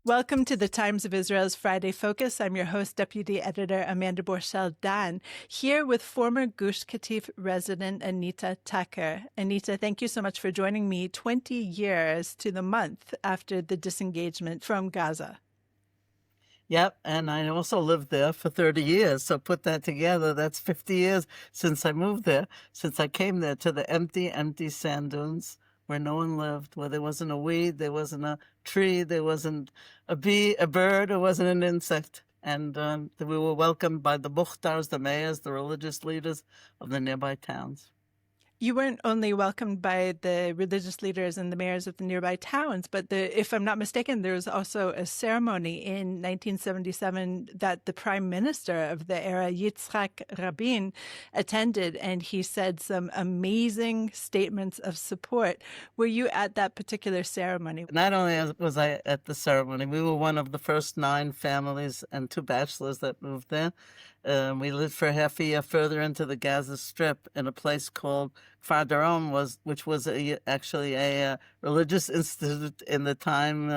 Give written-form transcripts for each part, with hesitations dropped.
Welcome to the Times of Israel's Friday Focus. I'm your host, Deputy Editor Amanda Borschel-Dan, here with former Gush Katif resident Anita Tucker. Anita, thank you so much for joining me 20 years to the month after the disengagement from Gaza. Yep, and I also lived there for 30 years. So put that together, that's 50 years since I moved there, since I came there to the empty sand dunes where no one lived, where there wasn't a weed, there wasn't a tree, there wasn't a bee, a bird, there wasn't an insect. And we were welcomed by the Mukhtars, the mayors, the religious leaders of the nearby towns. You weren't only welcomed by the religious leaders and the mayors of the nearby towns, but if I'm not mistaken, there was also a ceremony in 1977 that the prime minister of the era, Yitzhak Rabin, attended, and he said some amazing statements of support. Were you at that particular ceremony? Not only was I at the ceremony, we were one of the first 9 families and 2 bachelors that moved there. We lived for half a year further into the Gaza Strip in a place called Kfar Darom, which was actually a religious institute in the time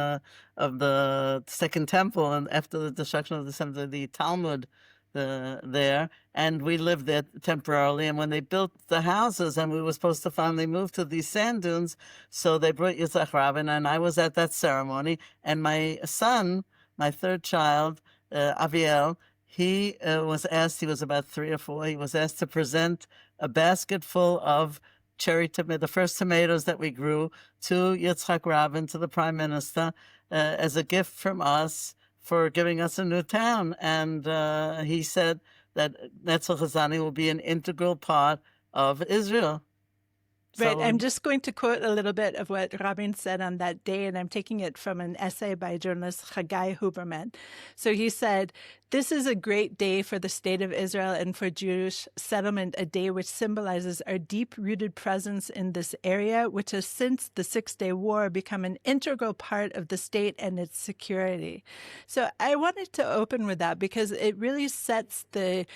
of the Second Temple and after the destruction of the Talmud there. And we lived there temporarily. And when they built the houses and we were supposed to finally move to these sand dunes, so they brought Yitzhak Rabin, and I was at that ceremony. And my son, my 3rd child, Aviel, he was asked, he was about 3 or 4, he was asked to present a basket full of cherry tomato, the first tomatoes that we grew, to Yitzhak Rabin, to the prime minister, as a gift from us for giving us a new town. And he said that Nezer Hazani will be an integral part of Israel. Right. I'm just going to quote a little bit of what Rabin said on that day, and I'm taking it from an essay by journalist Chagai Huberman. So he said, "This is a great day for the state of Israel and for Jewish settlement, a day which symbolizes our deep-rooted presence in this area, which has since the Six-Day War become an integral part of the state and its security." So I wanted to open with that because it really sets the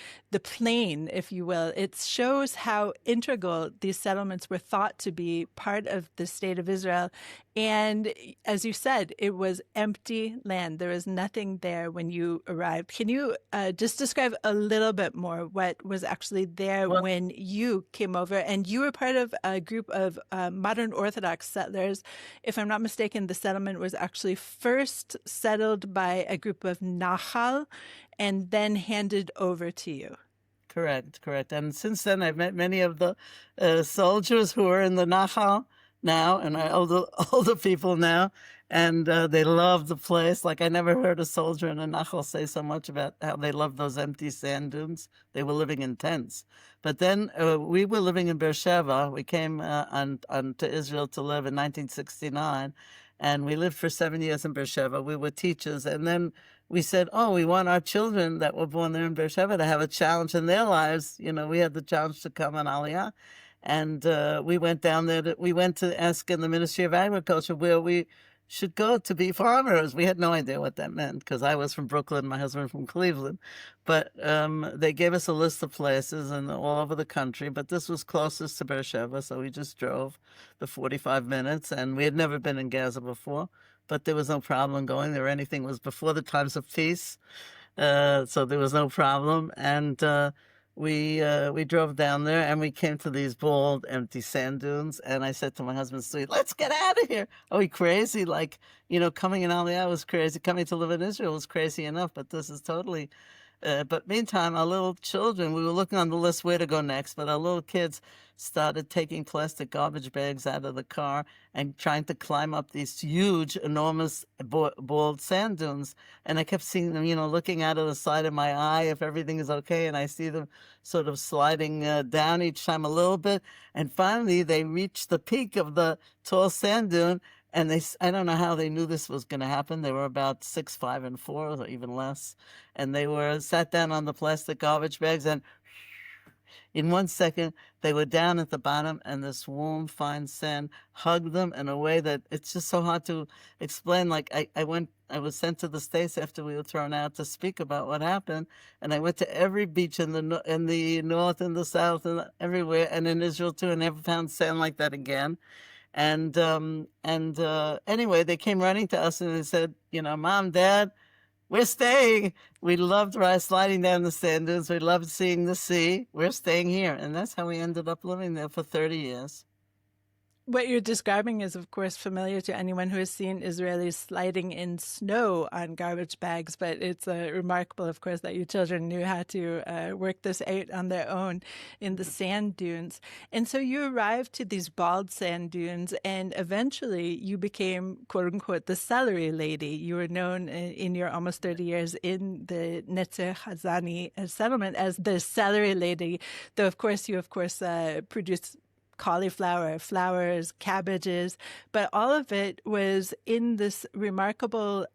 plane, if you will. It shows how integral these settlements were thought to be part of the state of Israel. And as you said, it was empty land. There was nothing there when you arrived. Can you just describe a little bit more what was actually there when you came over? And you were part of a group of modern Orthodox settlers. If I'm not mistaken, the settlement was actually first settled by a group of Nahal and then handed over to you. Correct. And since then, I've met many of the soldiers who are in the Nahal now, and older people now, and they love the place. Like, I never heard a soldier in a Nahal say so much about how they love those empty sand dunes. They were living in tents. But then we were living in Beersheba. We came to Israel to live in 1969, and we lived for 7 years in Beersheba. We were teachers, and then we said, we want our children that were born there in Beersheba to have a challenge in their lives. You know, we had the challenge to come on Aliyah. And we went down there. We went to ask in the Ministry of Agriculture where we should go to be farmers. We had no idea what that meant because I was from Brooklyn, my husband from Cleveland. But they gave us a list of places and all over the country. But this was closest to Beersheba, so we just drove the 45 minutes. And we had never been in Gaza before, but there was no problem going there. Anything was before the times of peace, so there was no problem. And we drove down there and we came to these bald, empty sand dunes. And I said to my husband, "Sweet, let's get out of here." Are we crazy? Like, coming in Aliyah was crazy. Coming to live in Israel was crazy enough, but this is totally. But meantime, our little children, we were looking on the list where to go next, but our little kids started taking plastic garbage bags out of the car and trying to climb up these huge, enormous, bald sand dunes. And I kept seeing them, looking out of the side of my eye if everything is okay. And I see them sort of sliding down each time a little bit. And finally, they reached the peak of the tall sand dune. And I don't know how they knew this was going to happen. They were about 6, 5, and 4, or even less. And they were sat down on the plastic garbage bags, and in 1 second, they were down at the bottom, and this warm, fine sand hugged them in a way that it's just so hard to explain. Like, I was sent to the States after we were thrown out to speak about what happened, and I went to every beach in the north and the south and everywhere, and in Israel too, and never found sand like that again. And anyway, they came running to us and they said, Mom, Dad, we're staying. We loved sliding down the sand dunes. We loved seeing the sea. We're staying here. And that's how we ended up living there for 30 years. What you're describing is, of course, familiar to anyone who has seen Israelis sliding in snow on garbage bags, but it's remarkable, of course, that your children knew how to work this out on their own in the sand dunes. And so you arrived to these bald sand dunes, and eventually you became, quote unquote, the celery lady. You were known in your almost 30 years in the Nezer Hazani settlement as the celery lady, though, of course, you, produced cauliflower, flowers, cabbages, but all of it was in this remarkable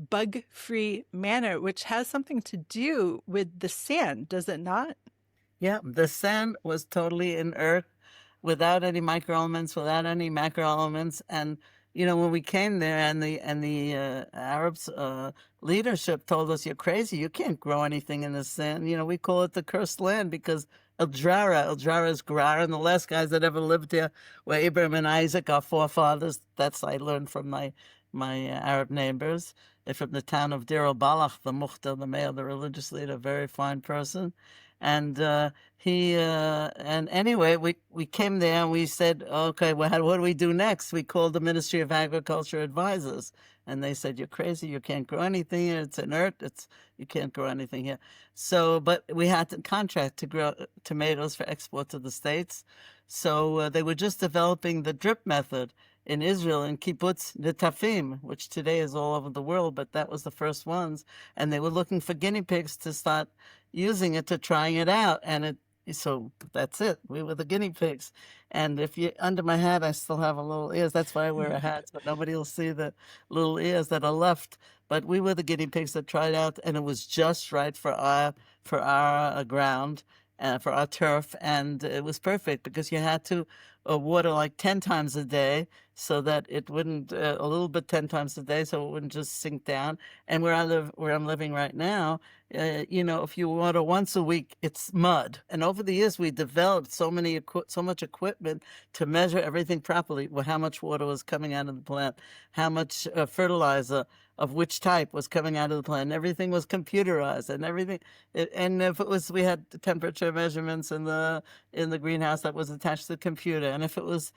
bug-free manner, which has something to do with the sand, does it not? Yeah, the sand was totally inert, without any microelements, without any macroelements. And when we came there, and the Arabs leadership told us, "You're crazy. You can't grow anything in the sand." We call it the cursed land because El Drara is Gerar, and the last guys that ever lived here were Abraham and Isaac, our forefathers. That's I learned from my Arab neighbors. They're from the town of Deir el-Balach, the Mukhtar, the mayor, the religious leader, very fine person. And and anyway, we came there and we said, okay, well, what do we do next? We called the Ministry of Agriculture advisors, and they said, "You're crazy. You can't grow anything here. It's inert. You can't grow anything here." So, but we had to contract to grow tomatoes for export to the States. So they were just developing the drip method in Israel, in kibbutz Netafim, which today is all over the world, but that was the first ones. And they were looking for guinea pigs to start using it, to trying it out. So that's it. We were the guinea pigs. And if you, under my hat, I still have a little ears. That's why I wear a hat, but nobody will see the little ears that are left. But we were the guinea pigs that tried out, and it was just right for our ground, for our turf. And it was perfect because you had to water like 10 times a day, so that it wouldn't, a little bit 10 times a day, so it wouldn't just sink down. And where I'm living right now, if you water once a week, it's mud. And over the years, we developed so much equipment to measure everything properly, how much water was coming out of the plant, how much fertilizer of which type was coming out of the plant. Everything was computerized, and everything. And if it was, we had temperature measurements in the greenhouse that was attached to the computer. And if it was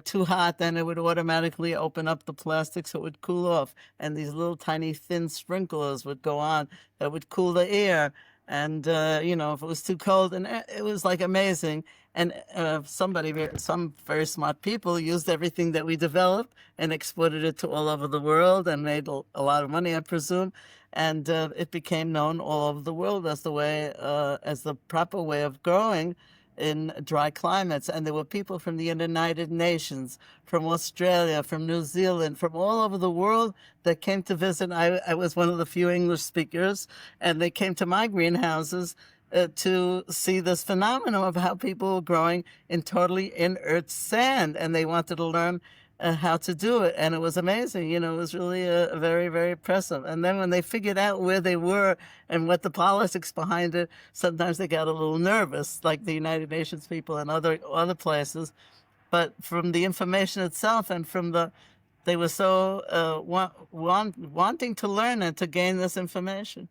too hot, then it would automatically open up the plastic so it would cool off. And these little tiny thin sprinklers would go on that would cool the air. And, if it was too cold, and it was like amazing. And some very smart people used everything that we developed and exported it to all over the world and made a lot of money, I presume. And it became known all over the world as the proper way of growing in dry climates. And there were people from the United Nations, from Australia, from New Zealand, from all over the world that came to visit. I was one of the few English speakers, and they came to my greenhouses to see this phenomenon of how people were growing in totally inert sand, and they wanted to learn how to do it. And it was amazing. It was really very, very impressive. And then when they figured out where they were and what the politics behind it, sometimes they got a little nervous, like the United Nations people and other places. But from the information itself and they were so wanting to learn and to gain this information.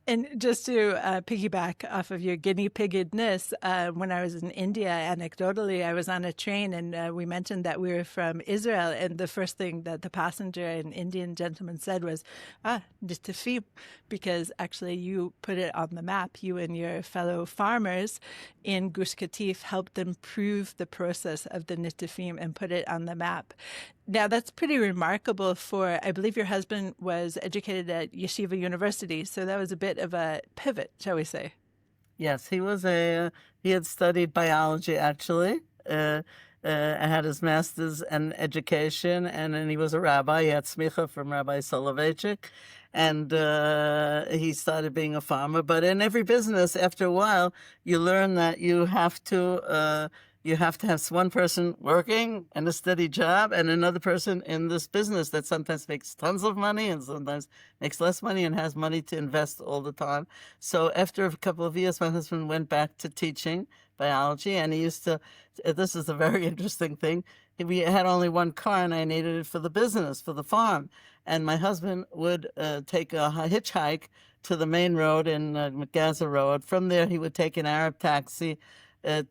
And just to piggyback off of your guinea pigedness, when I was in India, anecdotally, I was on a train and we mentioned that we were from Israel. And the first thing that the passenger, an Indian gentleman, said was, Nitafim, because actually you put it on the map. You and your fellow farmers in Gush Katif helped improve the process of the Nitafim and put it on the map. Now, that's pretty remarkable I believe your husband was educated at Yeshiva University, so that was a bit of a pivot, shall we say. Yes, he had studied biology, actually. Had his master's in education, and then he was a rabbi. He had smicha from Rabbi Soloveitchik, and he started being a farmer. But in every business, after a while, you learn that you have to have one person working in a steady job and another person in this business that sometimes makes tons of money and sometimes makes less money and has money to invest all the time. So after a couple of years, my husband went back to teaching biology, and he used to, this is a very interesting thing, we had only one car, and I needed it for the business, for the farm. And my husband would take a hitchhike to the main road in Gaza Road. From there, he would take an Arab taxi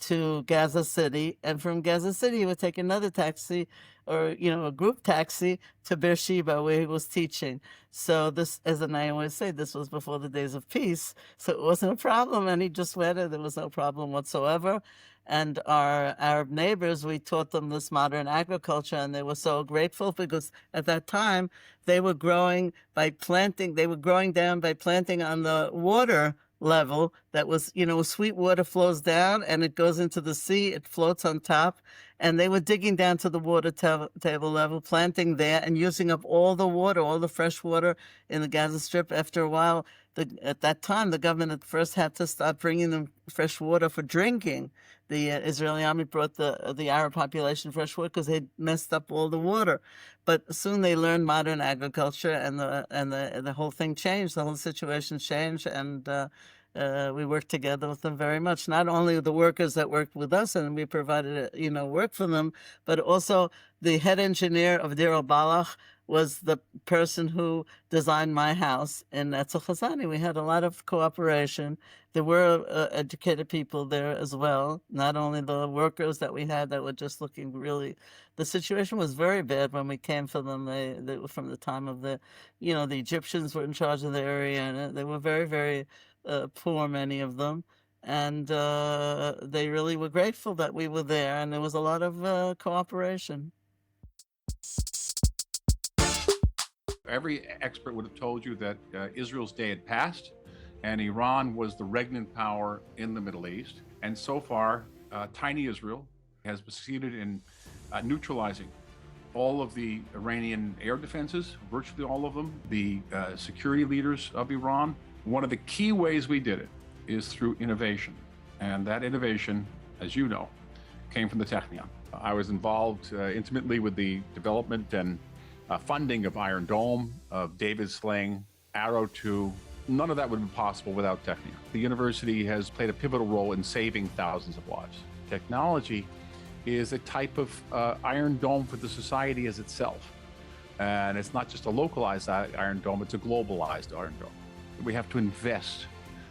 to Gaza City, and from Gaza City, he would take another taxi, or a group taxi to Beersheba, where he was teaching. So this, as I always say, this was before the days of peace, so it wasn't a problem, and he just went, and there was no problem whatsoever. And our Arab neighbors, we taught them this modern agriculture, and they were so grateful, because at that time they were growing down by planting on the water level that was, sweet water flows down and it goes into the sea, it floats on top. And they were digging down to the water table level, planting there and using up all the water, all the fresh water in the Gaza Strip. After a while, at that time, the government at first had to start bringing them fresh water for drinking. The Israeli army brought the Arab population fresh water because they'd messed up all the water. But soon they learned modern agriculture, and the whole thing changed. The whole situation changed, and we worked together with them very much. Not only the workers that worked with us, and we provided work for them, but also the head engineer of Deir al-Balach was the person who designed my house in Nezer Hazani. We had a lot of cooperation. There were educated people there as well, not only the workers that we had that were just looking really. The situation was very bad when we came for them. They were from the time of the Egyptians were in charge of the area, and they were very, very poor, many of them. And they really were grateful that we were there, and there was a lot of cooperation. Every expert would have told you that Israel's day had passed, and Iran was the regnant power in the Middle East. And so far, tiny Israel has succeeded in neutralizing all of the Iranian air defenses, virtually all of them, the security leaders of Iran. One of the key ways we did it is through innovation. And that innovation, as you know, came from the Technion. I was involved intimately with the development and funding of Iron Dome, of David Sling, Arrow 2. None of that would have been possible without Technion. The university has played a pivotal role in saving thousands of lives. Technology is a type of Iron Dome for the society as itself. And it's not just a localized Iron Dome, it's a globalized Iron Dome. We have to invest.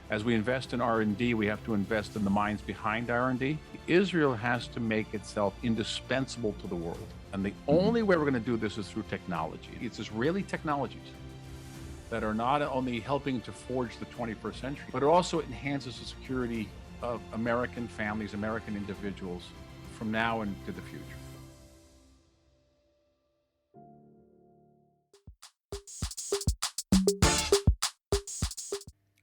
As we invest in R&D, we have to invest in the minds behind R&D. Israel has to make itself indispensable to the world. And the only way we're going to do this is through technology. It's Israeli technologies that are not only helping to forge the 21st century, but it also enhances the security of American families, American individuals from now into the future.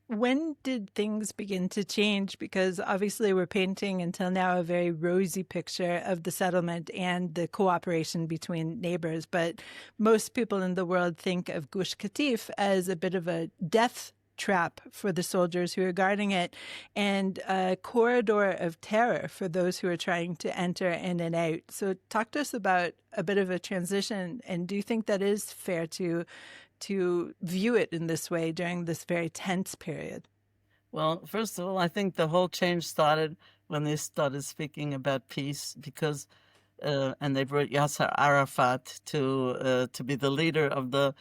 When did things begin to change? Because obviously we're painting until now a very rosy picture of the settlement and the cooperation between neighbors. But most people in the world think of Gush Katif as a bit of a death trap for the soldiers who are guarding it, and a corridor of terror for those who are trying to enter in and out. So talk to us about a bit of a transition, and do you think that is fair to view it in this way during this very tense period? Well, first of all, I think the whole change started when they started speaking about peace, because and they brought Yasser Arafat to be the leader of the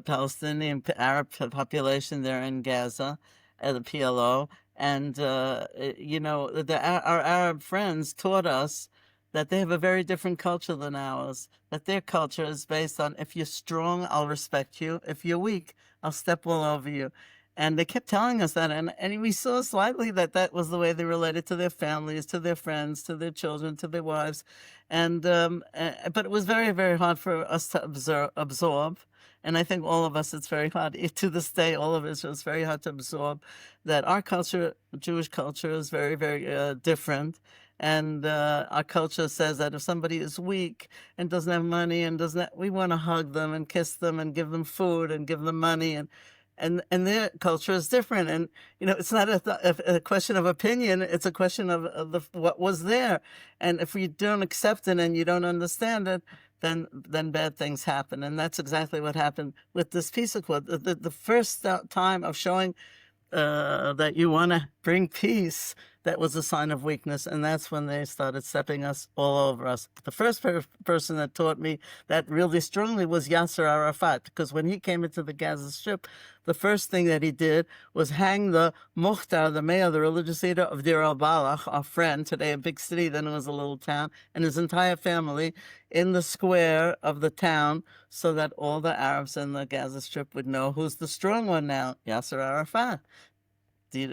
Palestinian Arab population there in Gaza, the PLO. And, our Arab friends taught us that they have a very different culture than ours, that their culture is based on, if you're strong, I'll respect you. If you're weak, I'll step all over you. And they kept telling us that. And we saw slightly that was the way they related to their families, to their friends, to their children, to their wives. And but it was very, very hard for us to absorb. And I think all of us, it's very hard. To this day, all of us, it's very hard to absorb that our culture, Jewish culture, is very, very different. And our culture says that if somebody is weak and doesn't have money and we want to hug them and kiss them and give them food and give them money, and their culture is different. And it's not a question of opinion; it's a question of what was there. And if you don't accept it and you don't understand it, then bad things happen. And that's exactly what happened with this peace accord. The first time of showing that you want to bring peace, that was a sign of weakness, and that's when they started stepping us all over us. The first person that taught me that really strongly was Yasser Arafat, because when he came into the Gaza Strip, the first thing that he did was hang the Mukhtar, the mayor, the religious leader of Deir al-Balach, our friend, today a big city, then it was a little town, and his entire family in the square of the town, so that all the Arabs in the Gaza Strip would know who's the strong one now, Yasser Arafat.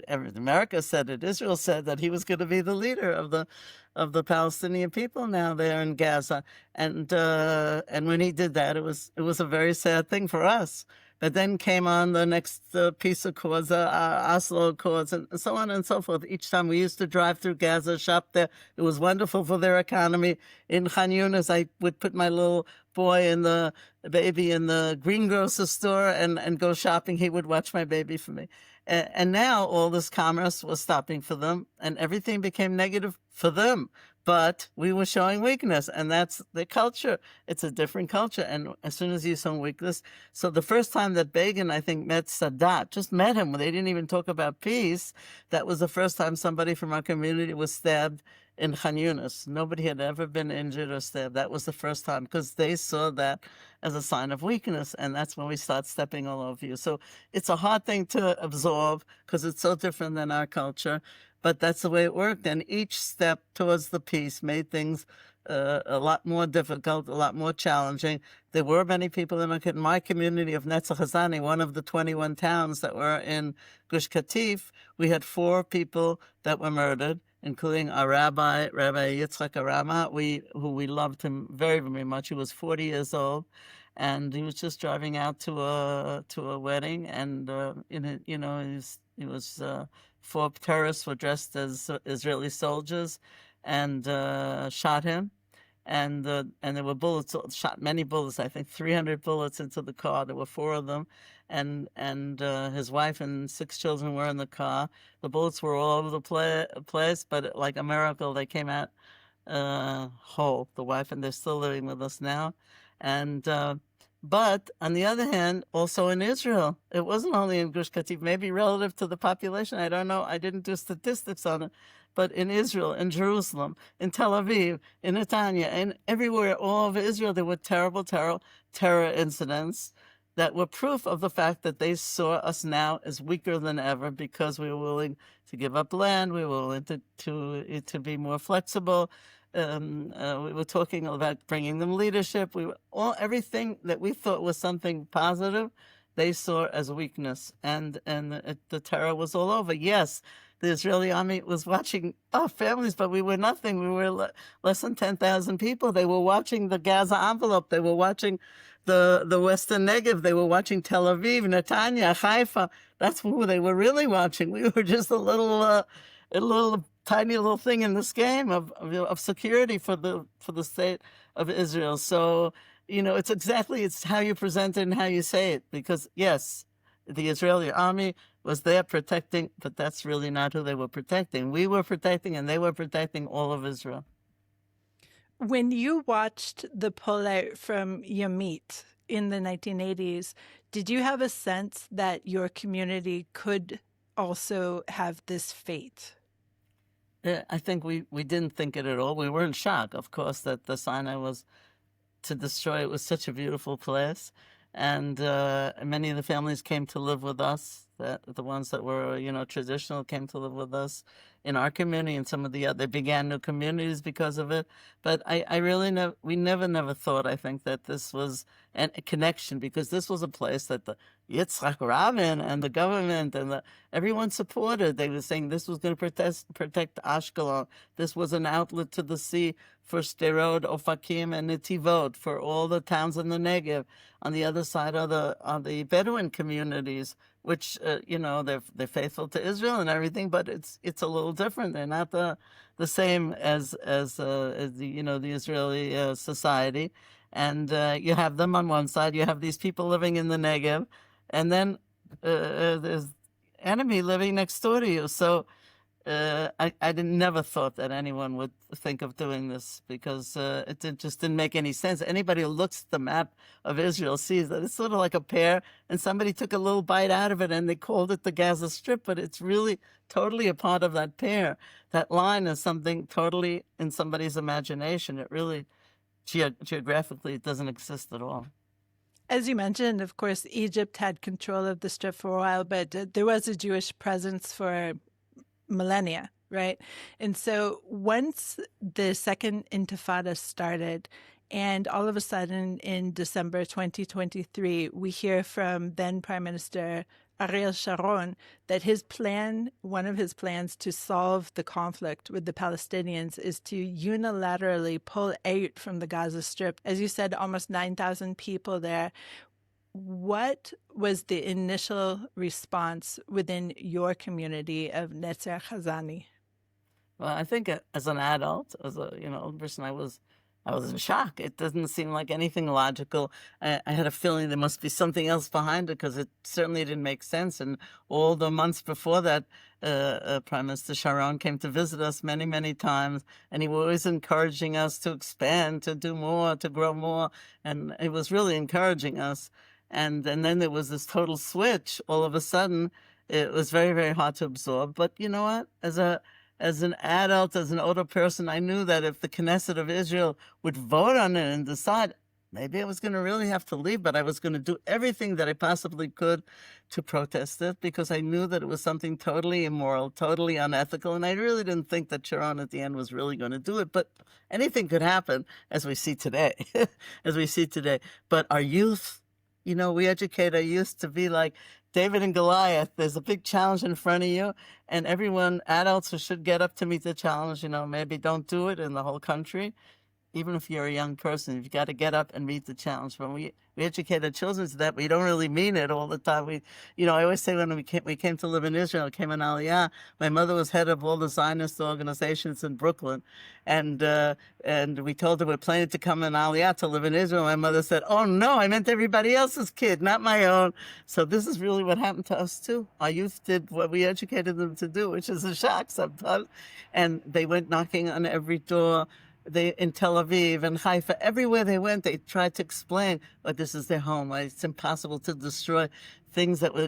America said it. Israel said that he was going to be the leader of the Palestinian people now there in Gaza, and when he did that, it was a very sad thing for us. But then came on the next peace accords, Oslo Accords, and so on and so forth. Each time we used to drive through Gaza, shop there. It was wonderful for their economy. In Khan Yunis, I would put my little baby in the greengrocer store and go shopping. He would watch my baby for me. And now all this commerce was stopping for them, and everything became negative for them. But we were showing weakness, and that's the culture. It's a different culture. And as soon as you show weakness, so the first time that Begin, I think, met Sadat, just met him, they didn't even talk about peace. That was the first time somebody from our community was stabbed in Khan Yunis. Nobody had ever been injured or stabbed. That was the first time, because they saw that as a sign of weakness, and that's when we start stepping all over you. So it's a hard thing to absorb, because it's so different than our culture, but that's the way it worked. And each step towards the peace made things a lot more difficult, a lot more challenging. There were many people in my community of Nezer Hazani, one of the 21 towns that were in Gush Katif. We had 4 people that were murdered, including our Rabbi Yitzchak Arama, who we loved him very, very much. He was 40 years old, and he was just driving out to a wedding, and he was 4 terrorists were dressed as Israeli soldiers, and shot him, and there were bullets, shot many bullets, I think 300 bullets into the car. There were 4 of them, and his wife and 6 children were in the car. The bullets were all over the place, but like a miracle, they came out whole, the wife, and they're still living with us now. And but on the other hand, also in Israel, it wasn't only in Gush Katif, maybe relative to the population, I don't know, I didn't do statistics on it, but in Israel, in Jerusalem, in Tel Aviv, in Netanya, and everywhere, all over Israel, there were terrible terror incidents that were proof of the fact that they saw us now as weaker than ever, because we were willing to give up land, we were willing to be more flexible. We were talking about bringing them leadership. Everything that we thought was something positive, they saw as weakness, and the terror was all over. Yes, the Israeli army was watching our families, but we were nothing. We were less than 10,000 people. They were watching the Gaza envelope. They were watching the Western Negev. They were watching Tel Aviv, Netanya, Haifa. That's who they were really watching. We were just a little tiny little thing in this game of security for the state of Israel. So, it's how you present it and how you say it. Because yes, the Israeli army was there protecting, but that's really not who they were protecting. We were protecting, and they were protecting all of Israel. When you watched the pullout from Yamit in the 1980s, did you have a sense that your community could also have this fate? Yeah, I think we didn't think it at all. We were in shock, of course, that the Sinai was to destroy. It was such a beautiful place. And many of the families came to live with us. The ones that were, traditional came to live with us in our community, and some of the they began new communities because of it. But we never thought, I think, that this was a connection, because this was a place that the Yitzhak Rabin and the government and everyone supported. They were saying this was going to protect Ashkelon. This was an outlet to the sea for Sderot, Ofakim, and Netivot, for all the towns in the Negev. On the other side are the Bedouin communities, which they're faithful to Israel and everything, but it's a little different. They're not the same as the Israeli society. And you have them on one side. You have these people living in the Negev, and then there's enemy living next door to you. So I never thought that anyone would think of doing this because just didn't make any sense. Anybody who looks at the map of Israel sees that it's sort of like a pear, and somebody took a little bite out of it and they called it the Gaza Strip, but it's really totally a part of that pear. That line is something totally in somebody's imagination. It really, geographically, it doesn't exist at all. As you mentioned, of course, Egypt had control of the Strip for a while, but there was a Jewish presence for millennia, right? And so once the second intifada started, and all of a sudden in December 2023, we hear from then Prime Minister Ariel Sharon that one of his plans to solve the conflict with the Palestinians is to unilaterally pull out from the Gaza Strip. As you said, almost 9,000 people there. What was the initial response within your community of Nezer Hazani? Well, I think as an adult, as a person, I was in shock. It doesn't seem like anything logical. I had a feeling there must be something else behind it because it certainly didn't make sense. And all the months before that, Prime Minister Sharon came to visit us many, many times, and he was always encouraging us to expand, to do more, to grow more, and he was really encouraging us. And then there was this total switch. All of a sudden, it was very, very hard to absorb. But you know what? As an adult, as an older person, I knew that if the Knesset of Israel would vote on it and decide, maybe I was going to really have to leave, but I was going to do everything that I possibly could to protest it because I knew that it was something totally immoral, totally unethical, and I really didn't think that Sharon at the end was really going to do it. But anything could happen, as we see today, But our youth, we educate our youth to be like David and Goliath. There's a big challenge in front of you, and adults who should get up to meet the challenge, maybe don't do it in the whole country. Even if you're a young person, you've got to get up and meet the challenge. When we educate our children to that, we don't really mean it all the time. I always say when we came to live in Israel, came in Aliyah, my mother was head of all the Zionist organizations in Brooklyn. And we told her we're planning to come in Aliyah to live in Israel. My mother said, oh no, I meant everybody else's kid, not my own. So this is really what happened to us too. Our youth did what we educated them to do, which is a shock sometimes. And they went knocking on every door. In Tel Aviv and Haifa, everywhere they went, they tried to explain, this is their home. It's impossible to destroy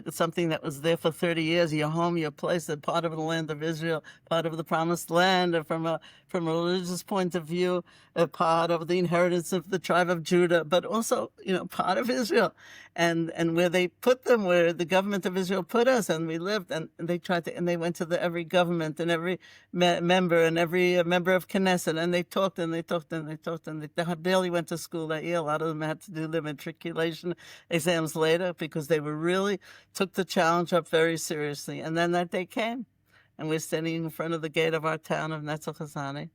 something that was there for 30 years, your home, your place, a part of the land of Israel, part of the promised land, and from a religious point of view, a part of the inheritance of the tribe of Judah, but also, part of Israel. And where they put them, where the government of Israel put us, and we lived, and they they went to every government and every member and every member of Knesset, and they talked and they talked and they talked, and they barely went to school that year. A lot of them had to do their matriculation exams later because they really took the challenge up very seriously. And then that day came, and we're standing in front of the gate of our town of Nezer Hazani,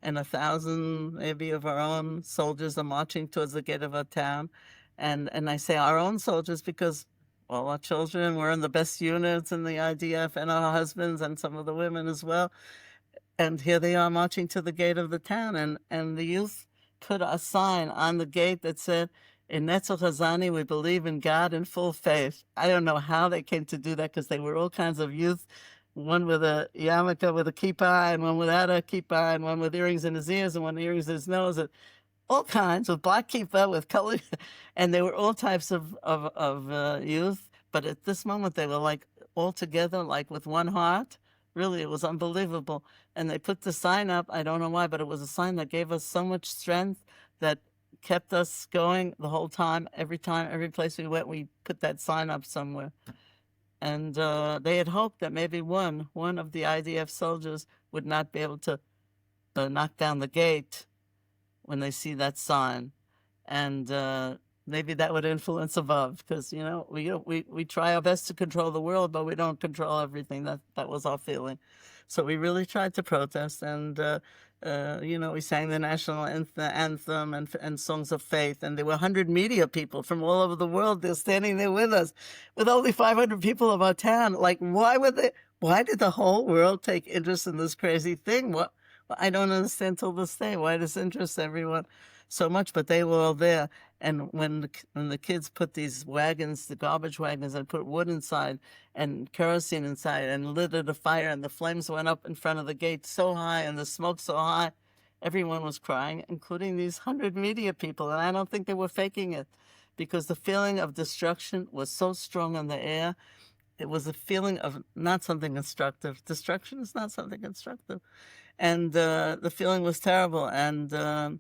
and 1,000 maybe of our own soldiers are marching towards the gate of our town. And I say our own soldiers because all our children were in the best units in the IDF, and our husbands and some of the women as well. And here they are marching to the gate of the town. And the youth put a sign on the gate that said, in Nezer Hazani, we believe in God in full faith. I don't know how they came to do that because they were all kinds of youth, one with a yarmulke with a kippah, and one without a kippah, and one with earrings in his ears, and one with earrings in his nose, and all kinds, with black kippah, with color. And they were all types of youth. But at this moment, they were all together, with one heart. Really, it was unbelievable. And they put the sign up. I don't know why, but it was a sign that gave us so much strength that kept us going the whole time. Every place we went, we put that sign up somewhere. And they had hoped that maybe one of the IDF soldiers would not be able to knock down the gate when they see that sign. And maybe that would influence above, because we try our best to control the world, but we don't control everything. That was our feeling. So we really tried to protest, and we sang the national anthem and songs of faith, and there were 100 media people from all over the world. They're standing there with us, with only 500 people of our town. Why did the whole world take interest in this crazy thing? I don't understand till this day why this interests everyone so much, but they were all there. And when the kids put these wagons, the garbage wagons, and put wood inside and kerosene inside and lit it a fire, and the flames went up in front of the gate so high and the smoke so high, everyone was crying, including these 100 media people. And I don't think they were faking it, because the feeling of destruction was so strong in the air. It was a feeling of not something constructive. Destruction is not something constructive. And the feeling was terrible. And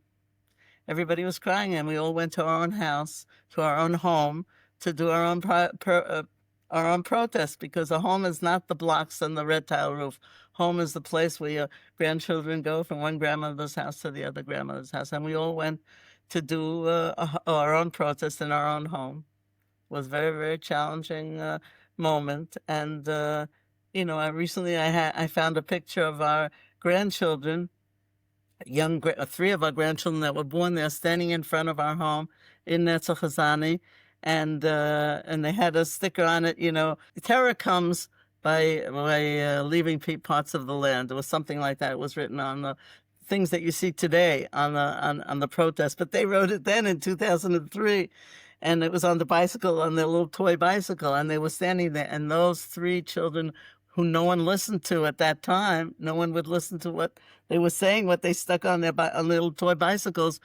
everybody was crying, and we all went to our own house, to our own home, to do our own protest, because a home is not the blocks and the red tile roof. Home is the place where your grandchildren go from one grandmother's house to the other grandmother's house. And we all went to do our own protest in our own home. It was a very, very challenging moment. And, I found a picture of our grandchildren, three of our grandchildren that were born there, standing in front of our home in Nezer Hazani, and they had a sticker on it, terror comes by leaving parts of the land. It was something like that. It was written on the things that you see today on the protest, but they wrote it then in 2003. And it was on the bicycle, on their little toy bicycle, and they were standing there. And those three children, who no one listened to at that time, no one would listen to what they were saying, what they stuck on their little toy bicycles.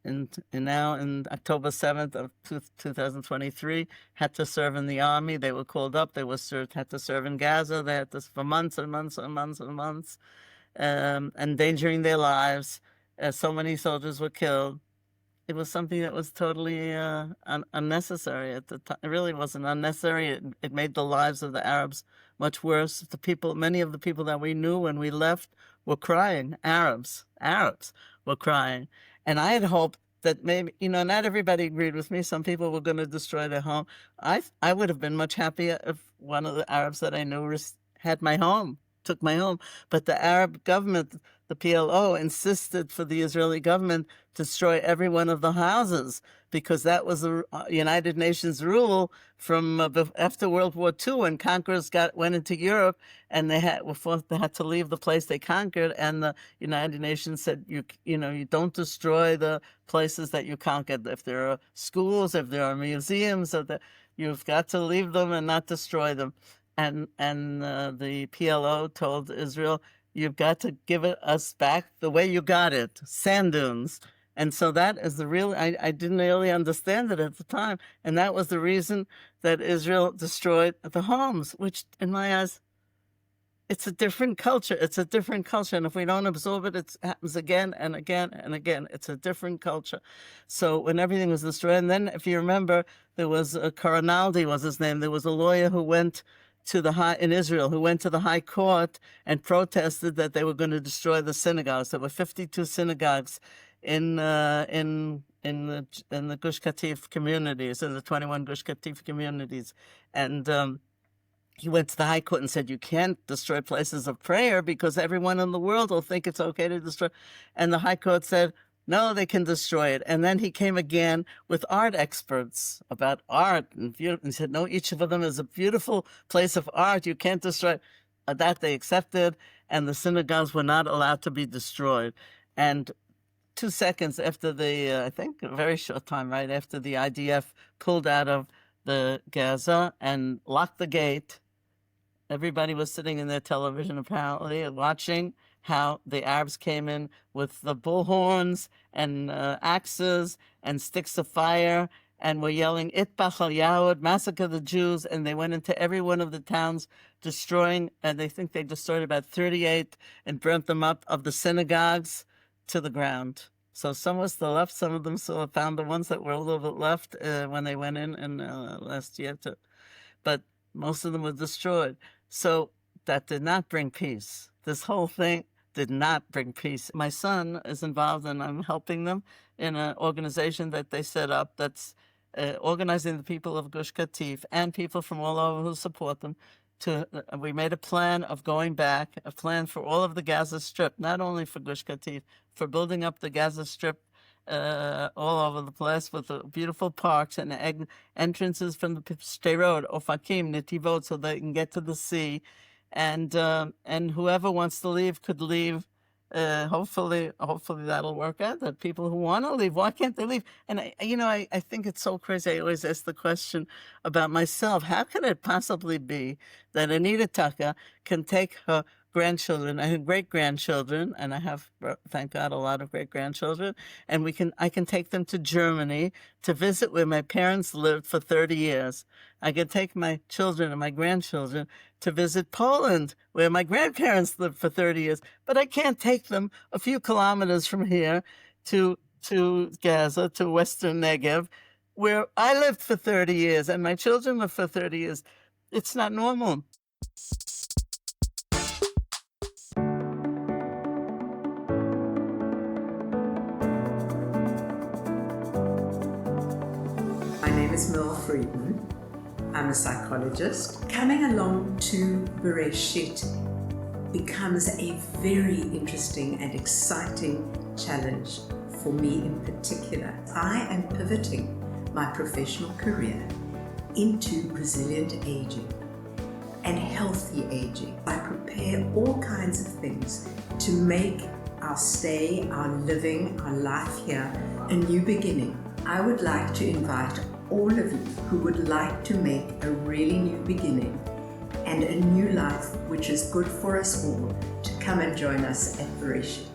And now, in October 7th of 2023, had to serve in the army. They were called up. They had to serve in Gaza. They had to, for months and months and months and months, endangering their lives. So many soldiers were killed. It was something that was totally unnecessary at the time. It really wasn't unnecessary. It made the lives of the Arabs much worse. Many of the people that we knew when we left were crying. Arabs were crying. And I had hoped that maybe, not everybody agreed with me. Some people were going to destroy their home. I would have been much happier if one of the Arabs that I knew had my home, took my home. But the Arab government, the PLO, insisted for the Israeli government to destroy every one of the houses, because that was the United Nations rule from after World War II, when conquerors went into Europe, and they had to leave the place they conquered, and the United Nations said, you don't destroy the places that you conquered. If there are schools, if there are museums, you've got to leave them and not destroy them. And the PLO told Israel, you've got to give us back the way you got it, sand dunes. And so that is the real, I didn't really understand it at the time. And that was the reason that Israel destroyed the homes, which in my eyes, it's a different culture. It's a different culture. And if we don't absorb it, it happens again and again and again. It's a different culture. So when everything was destroyed, and then if you remember, there was Coronaldi was his name. There was a lawyer who went in Israel, who went to the high court and protested that they were going to destroy the synagogues. There were 52 synagogues in the Gush Katif communities, in the 21 Gush Katif communities, and he went to the high court and said, you can't destroy places of prayer because everyone in the world will think it's okay to destroy. And the high court said, no, they can destroy it. And then he came again with art experts about art, and said, no, each of them is a beautiful place of art. You can't destroy it. That they accepted, and the synagogues were not allowed to be destroyed. And 2 seconds after I think a very short time, right after the IDF pulled out of the Gaza and locked the gate, everybody was sitting in their television apparently watching how the Arabs came in with the bullhorns and axes and sticks of fire, and were yelling, Itbach al Yahud, massacre the Jews, and they went into every one of the towns, destroying, and they think they destroyed about 38 and burnt them up, of the synagogues to the ground. So some was still left. Some of them still found the ones that were a little bit left when they went in last year too. But most of them were destroyed. So that did not bring peace. This whole thing did not bring peace. My son is involved, and I'm helping them in an organization that they set up that's organizing the people of Gush Katif and people from all over who support them. We made a plan of going back, a plan for all of the Gaza Strip, not only for Gush Katif, for building up the Gaza Strip all over the place with beautiful parks and entrances from the Sderot, Ofakim, Netivot, so they can get to the sea. And whoever wants to leave could leave hopefully that'll work out. That people who want to leave, why can't they leave? And I think it's so crazy. I always ask the question about myself: how can it possibly be that Anita Tucker can take her grandchildren and her great grandchildren, and I have, thank God, a lot of great grandchildren, and I can take them to Germany to visit where my parents lived for 30 years. I can take my children and my grandchildren to visit Poland, where my grandparents lived for 30 years, but I can't take them a few kilometers from here to Gaza, to Western Negev, where I lived for 30 years and my children lived for 30 years. It's not normal. My name is Mel Friedman. I'm a psychologist. Coming along to Bereshit becomes a very interesting and exciting challenge for me in particular. I am pivoting my professional career into resilient aging and healthy aging. I prepare all kinds of things to make our stay, our living, our life here a new beginning. I would like to invite all of you who would like to make a really new beginning and a new life which is good for us all to come and join us at Bereshit.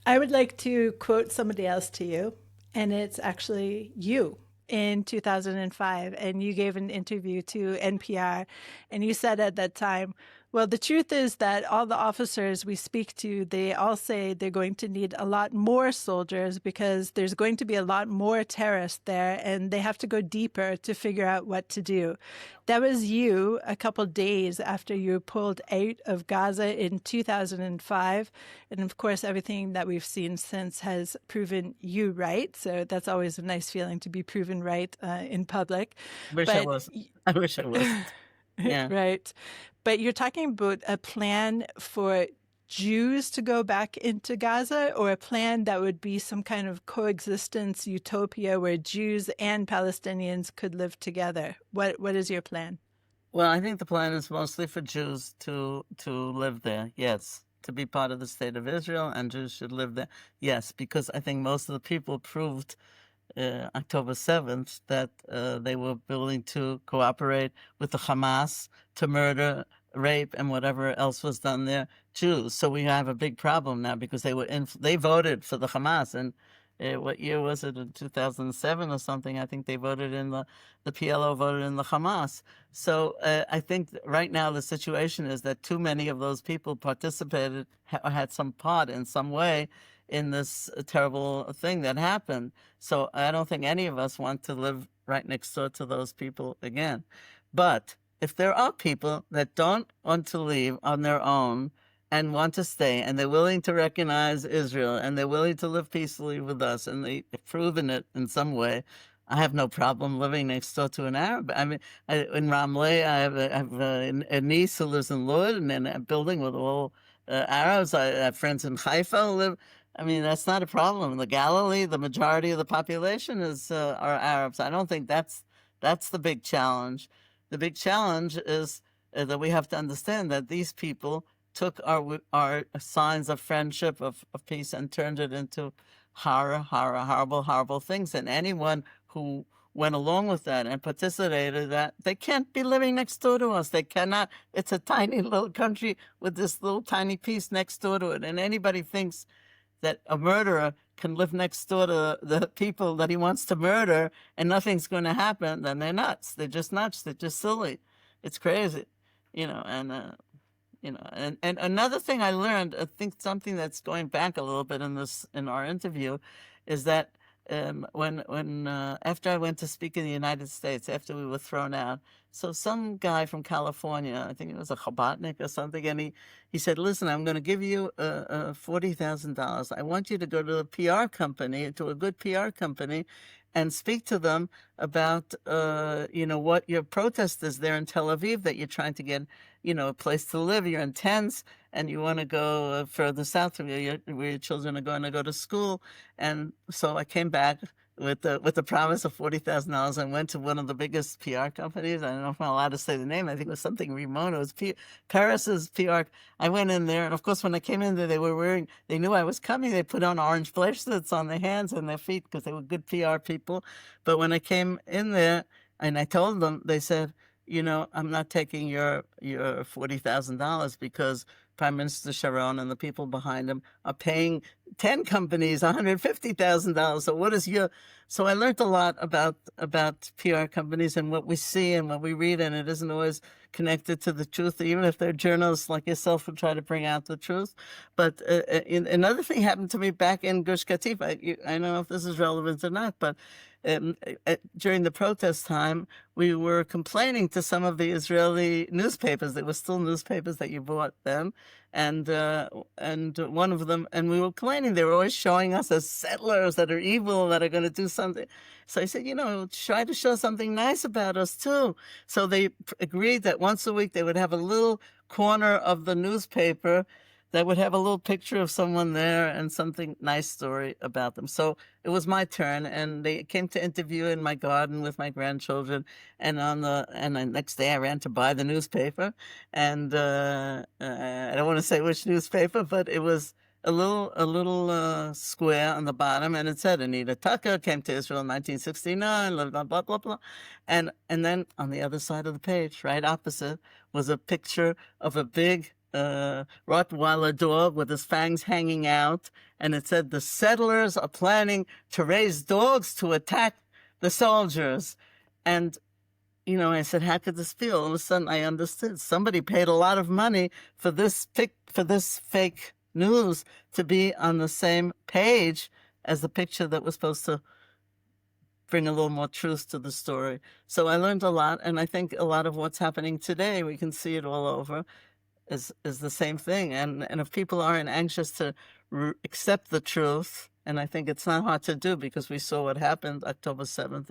I would like to quote somebody else to you, and it's actually you in 2005. And you gave an interview to NPR, and you said at that time, well, the truth is that all the officers we speak to, they all say they're going to need a lot more soldiers because there's going to be a lot more terrorists there, and they have to go deeper to figure out what to do. That was you a couple days after you pulled out of Gaza in 2005. And of course, everything that we've seen since has proven you right. So that's always a nice feeling to be proven right in public. I wish I wasn't. Yeah. Right. But you're talking about a plan for Jews to go back into Gaza, or a plan that would be some kind of coexistence utopia where Jews and Palestinians could live together. What is your plan? Well, I think the plan is mostly for Jews to live there, yes, to be part of the state of Israel, and Jews should live there, yes, because I think most of the people proved October 7th that they were willing to cooperate with the Hamas to murder, rape, and whatever else was done there, Jews. So we have a big problem now because they voted for the Hamas. And what year was it? In 2007 or something? I think they voted in the PLO voted in the Hamas. So I think right now the situation is that too many of those people participated or had some part in some way in this terrible thing that happened. So I don't think any of us want to live right next door to those people again. But if there are people that don't want to leave on their own and want to stay, and they're willing to recognize Israel, and they're willing to live peacefully with us, and they've proven it in some way, I have no problem living next door to an Arab. I mean, in Ramleh, I have a niece who lives in Lod, and in a building with all Arabs. I have friends in Haifa who live. I mean, that's not a problem. In the Galilee, the majority of the population are Arabs. I don't think that's the big challenge. The big challenge is that we have to understand that these people took our signs of friendship, of peace, and turned it into horrible things. And anyone who went along with that and participated in that, they can't be living next door to us. They cannot. It's a tiny little country with this little tiny piece next door to it. And anybody thinks that a murderer can live next door to the people that he wants to murder and nothing's going to happen, then they're nuts. They're just nuts. They're just silly. It's crazy, and another thing I learned, I think something that's going back a little bit in our interview, is that when after I went to speak in the United States, after we were thrown out, so some guy from California, I think it was a Chabadnik or something, and he said, listen, I'm going to give you $40,000. I want you to go to a PR company, to a good PR company, and speak to them about, what your protest is there in Tel Aviv, that you're trying to get, a place to live. You're in tents, and you want to go further south where your children are going to go to school. And so I came back with the promise of $40,000 and went to one of the biggest PR companies. I don't know if I'm allowed to say the name. I think it was something remote. It was Paris's PR. I went in there, and of course, when I came in there, they knew I was coming. They put on orange bracelets on their hands and their feet because they were good PR people. But when I came in there and I told them, they said, I'm not taking your $40,000 because Prime Minister Sharon and the people behind him are paying 10 companies $150,000. So what is so I learned a lot about PR companies and what we see and what we read, and it isn't always connected to the truth, even if they're journalists like yourself who try to bring out the truth. But another thing happened to me back in Gush Katif. I don't know if this is relevant or not, but during the protest time, we were complaining to some of the Israeli newspapers. There were still newspapers that you bought then, and one of them, and we were complaining. They were always showing us as settlers that are evil, that are going to do something. So I said, try to show something nice about us too. So they agreed that once a week they would have a little corner of the newspaper that would have a little picture of someone there and something nice story about them. So it was my turn, and they came to interview in my garden with my grandchildren. And the next day I ran to buy the newspaper, and I don't want to say which newspaper, but it was a little square on the bottom, and it said Anita Tucker came to Israel in 1969, blah blah blah blah blah, and then on the other side of the page, right opposite, was a picture of a big Rottweiler dog with his fangs hanging out, and it said the settlers are planning to raise dogs to attack the soldiers. And I said, how could this be? All of a sudden I understood. Somebody paid a lot of money for this fake news to be on the same page as the picture that was supposed to bring a little more truth to the story. So I learned a lot, and I think a lot of what's happening today, we can see it all over, is the same thing. And if people aren't anxious to accept the truth, and I think it's not hard to do because we saw what happened October 7th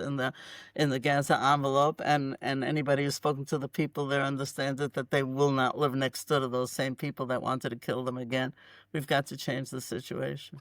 in the Gaza envelope, and anybody who's spoken to the people there understands that they will not live next door to those same people that wanted to kill them again. We've got to change the situation.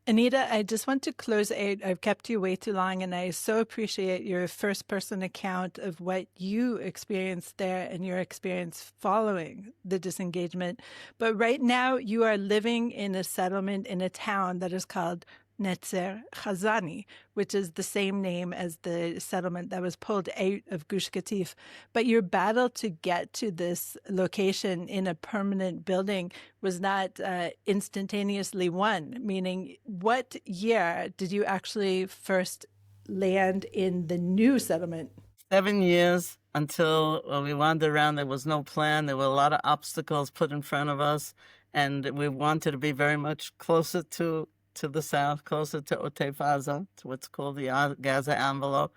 Anita, I just want to close out. I've kept you way too long, and I so appreciate your first-person account of what you experienced there and your experience following the disengagement. But right now, you are living in a settlement in a town that is called Nezer Hazani, which is the same name as the settlement that was pulled out of Gush Katif. But your battle to get to this location in a permanent building was not instantaneously won, meaning what year did you actually first land in the new settlement? 7 years until we wandered around. There was no plan. There were a lot of obstacles put in front of us, and we wanted to be very much closer to the south, closer to Otef Aza, to what's called the Gaza envelope.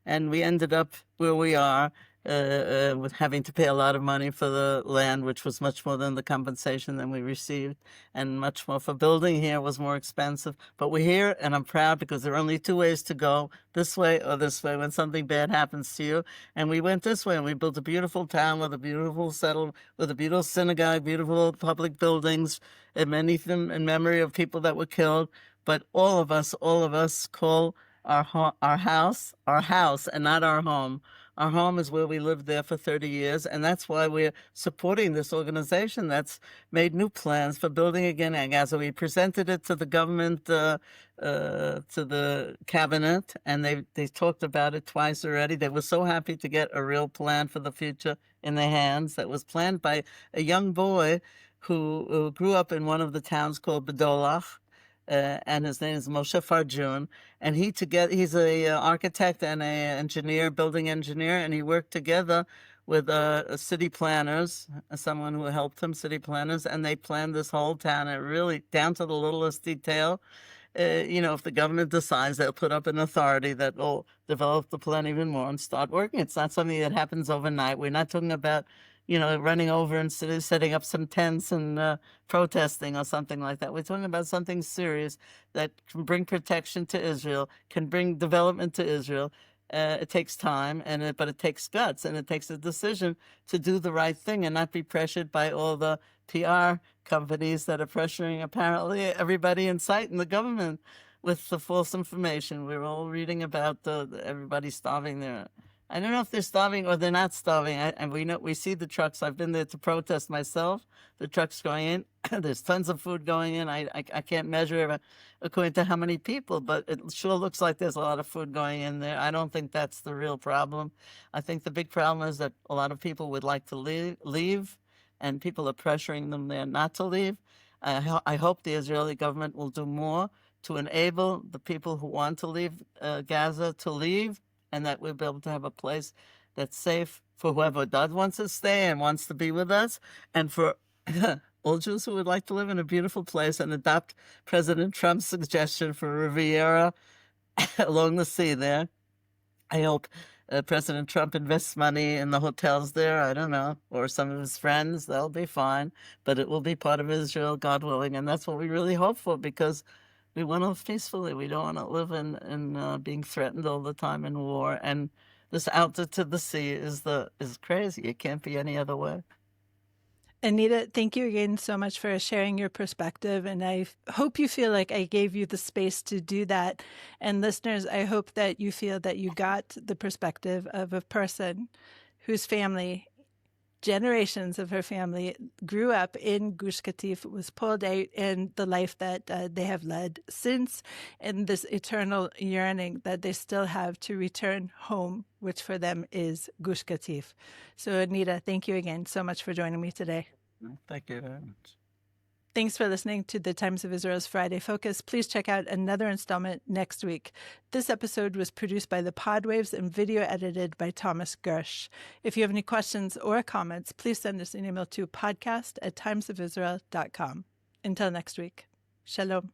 And we ended up where we are, with having to pay a lot of money for the land, which was much more than the compensation that we received, and much more for building here was more expensive. But we're here, and I'm proud because there are only two ways to go, this way or this way, when something bad happens to you. And we went this way, and we built a beautiful town with a beautiful settlement, with a beautiful synagogue, beautiful public buildings, and many of them in memory of people that were killed. But all of us call our house, and not our home. Our home is where we lived there for 30 years, and that's why we're supporting this organization that's made new plans for building again in Gaza. We presented it to the government, to the cabinet, and they talked about it twice already. They were so happy to get a real plan for the future in their hands that was planned by a young boy who grew up in one of the towns called Bedolach, and his name is Moshe Farjun, and he's a architect and a engineer, building engineer, and he worked together with city planners, someone who helped him, city planners, and they planned this whole town, and really down to the littlest detail. If the government decides, they'll put up an authority that will develop the plan even more and start working. It's not something that happens overnight. We're not talking about running over and setting up some tents and protesting or something like that. We're talking about something serious that can bring protection to Israel, can bring development to Israel. It takes time, but it takes guts, and it takes a decision to do the right thing and not be pressured by all the PR companies that are pressuring apparently everybody in sight in the government. with the false information. We're all reading about everybody starving there. I don't know if they're starving or they're not starving. And we see the trucks. I've been there to protest myself. The trucks going in. There's tons of food going in. I can't measure it according to how many people, but it sure looks like there's a lot of food going in there. I don't think that's the real problem. I think the big problem is that a lot of people would like to leave, and people are pressuring them there not to leave. I hope the Israeli government will do more to enable the people who want to leave Gaza to leave, and that we'll be able to have a place that's safe for whoever does wants to stay and wants to be with us, and for all Jews who would like to live in a beautiful place and adopt President Trump's suggestion for a Riviera along the sea there. I hope President Trump invests money in the hotels there, I don't know, or some of his friends. They'll be fine, but it will be part of Israel, God willing, and that's what we really hope for, because we want to live peacefully. We don't want to live in being threatened all the time in war. And this outlet to the sea is crazy. It can't be any other way. Anita, thank you again so much for sharing your perspective. And I hope you feel like I gave you the space to do that. And listeners, I hope that you feel that you got the perspective of a person whose family, generations of her family, grew up in Gush Katif, was pulled out, and the life that they have led since, and this eternal yearning that they still have to return home, which for them is Gush Katif. So Anita, thank you again so much for joining me today. Thank you very much. Thanks for listening to the Times of Israel's Friday Focus. Please check out another installment next week. This episode was produced by the Podwaves and video edited by Thomas Gersh. If you have any questions or comments, please send us an email to podcast@timesofisrael.com. Until next week, shalom.